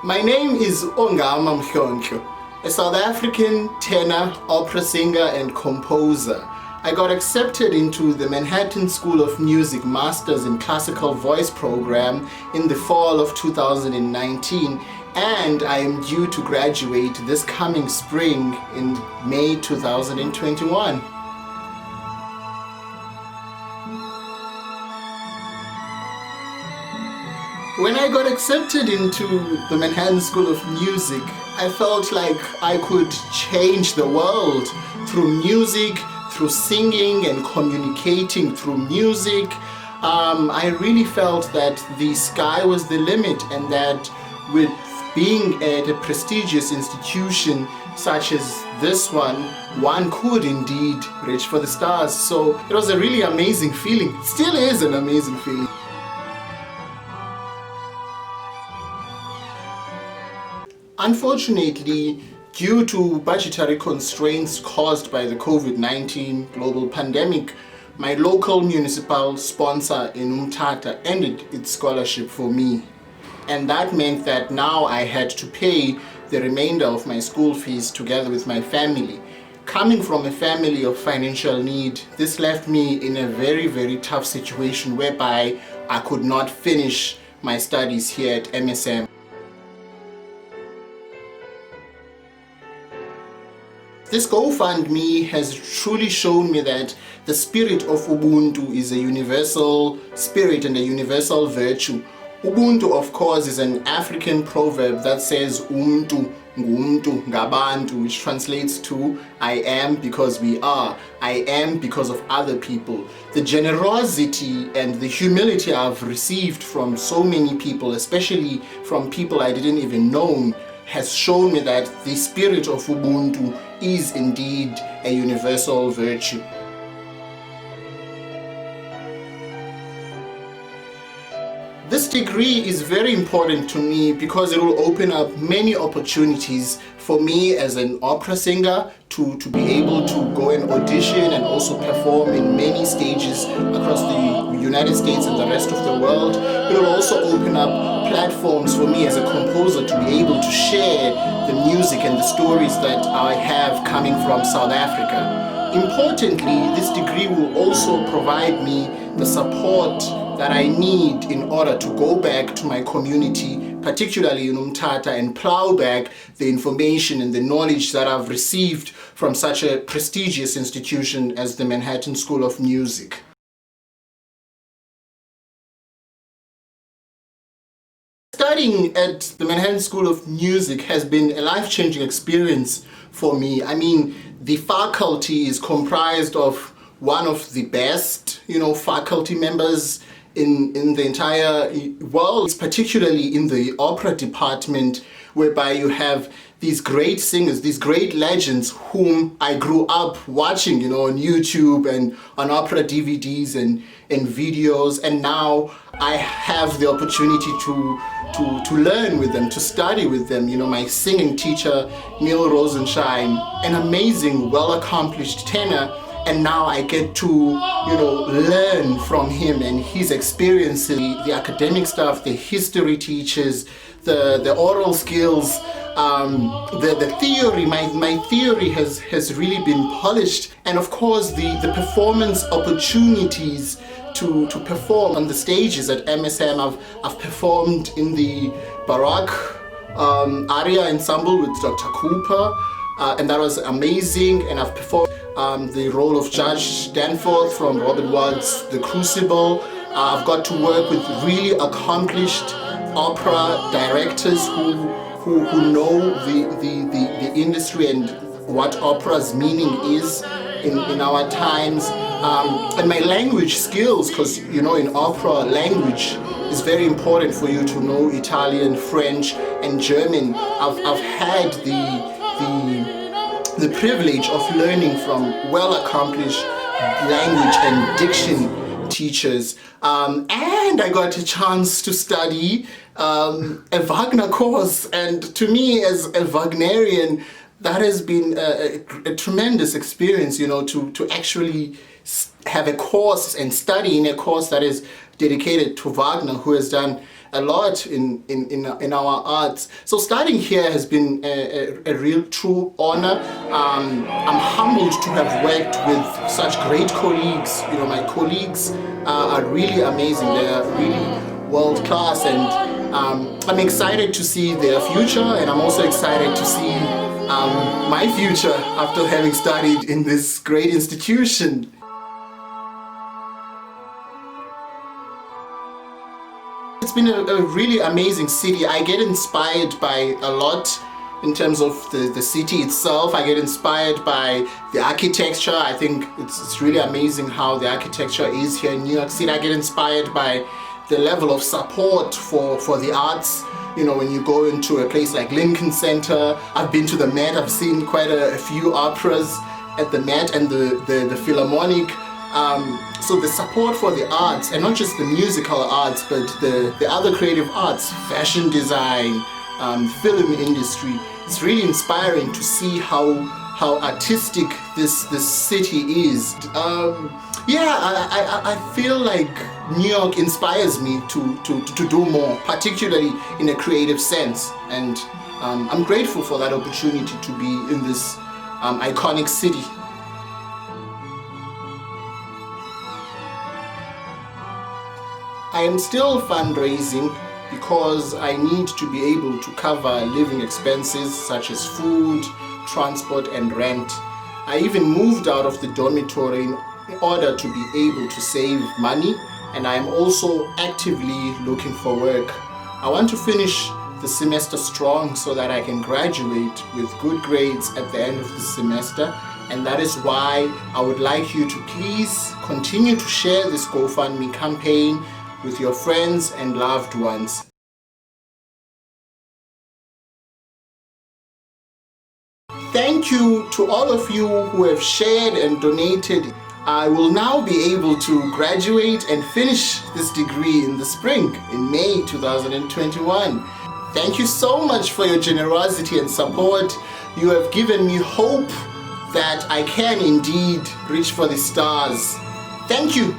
My name is Ongama, a South African tenor, opera singer and composer. I got accepted into the Manhattan School of Music Masters in Classical Voice program in the fall of 2019, and I am due to graduate this coming spring in May 2021. When I got accepted into the Manhattan School of Music, I felt like I could change the world through music, through singing and communicating through music. I really felt that the sky was the limit, and that with being at a prestigious institution such as this one could indeed reach for the stars. So it was a really amazing feeling. It still is an amazing feeling. Unfortunately, due to budgetary constraints caused by the COVID-19 global pandemic, my local municipal sponsor in Umtata ended its scholarship for me. And that meant that now I had to pay the remainder of my school fees together with my family. Coming from a family of financial need, this left me in a very, very tough situation whereby I could not finish my studies here at MSM. This GoFundMe has truly shown me that the spirit of Ubuntu is a universal spirit and a universal virtue. Ubuntu, of course, is an African proverb that says Umtu ngumtu ngabantu, which translates to I am because we are, I am because of other people. The generosity and the humility I've received from so many people, especially from people I didn't even know, has shown me that the spirit of Ubuntu is indeed a universal virtue. This degree is very important to me because it will open up many opportunities for me as an opera singer to be able to go and audition and also perform in many stages across the United States and the rest of the world. It will also open up platforms for me as a composer to be able to share the music and the stories that I have coming from South Africa. Importantly, this degree will also provide me the support that I need in order to go back to my community, particularly in Umtata, and plow back the information and the knowledge that I've received from such a prestigious institution as the Manhattan School of Music. Studying at the Manhattan School of Music has been a life-changing experience for me. I mean, the faculty is comprised of one of the best, faculty members in the entire world, particularly in the opera department, whereby you have these great singers, these great legends whom I grew up watching, on YouTube and on opera DVDs and videos, and now I have the opportunity to learn with them, to study with them. My singing teacher, Neil Rosenshine, an amazing, well-accomplished tenor, and now I get to, learn from him and his experiences, the academic stuff, the history teachers, the oral skills, the theory. My theory has really been polished, and of course the performance opportunities to perform on the stages at MSM. I've performed in the Baroque aria ensemble with Dr. Cooper, and that was amazing. And I've performed the role of Judge Danforth from Robert Ward's The Crucible. I've got to work with really accomplished opera directors who know the industry and what opera's meaning is in our times. And my language skills, because in opera, language is very important for you to know Italian, French and German. I've had the privilege of learning from well-accomplished language and diction teachers, and I got a chance to study a Wagner course. And to me, as a Wagnerian, that has been a tremendous experience, to actually have a course and study in a course that is dedicated to Wagner, who has done a lot in our arts. So studying here has been a real true honor. I'm humbled to have worked with such great colleagues. My colleagues are really amazing. They are really world class, and I'm excited to see their future, and I'm also excited to see my future after having studied in this great institution. It's been a really amazing city. I get inspired by a lot in terms of the city itself. I get inspired by the architecture. I think it's really amazing how the architecture is here in New York City. I get inspired by the level of support for the arts. When you go into a place like Lincoln Center, I've been to the Met, I've seen quite a few operas at the Met and the Philharmonic. So the support for the arts, and not just the musical arts, but the other creative arts, fashion design, film industry, it's really inspiring to see how artistic this city is. I feel like New York inspires me to do more, particularly in a creative sense, and I'm grateful for that opportunity to be in this iconic city. I am still fundraising because I need to be able to cover living expenses such as food, transport and rent. I even moved out of the dormitory in order to be able to save money, and I am also actively looking for work. I want to finish the semester strong so that I can graduate with good grades at the end of the semester, and that is why I would like you to please continue to share this GoFundMe campaign with your friends and loved ones. Thank you to all of you who have shared and donated. I will now be able to graduate and finish this degree in the spring, in May 2021. Thank you so much for your generosity and support. You have given me hope that I can indeed reach for the stars. Thank you.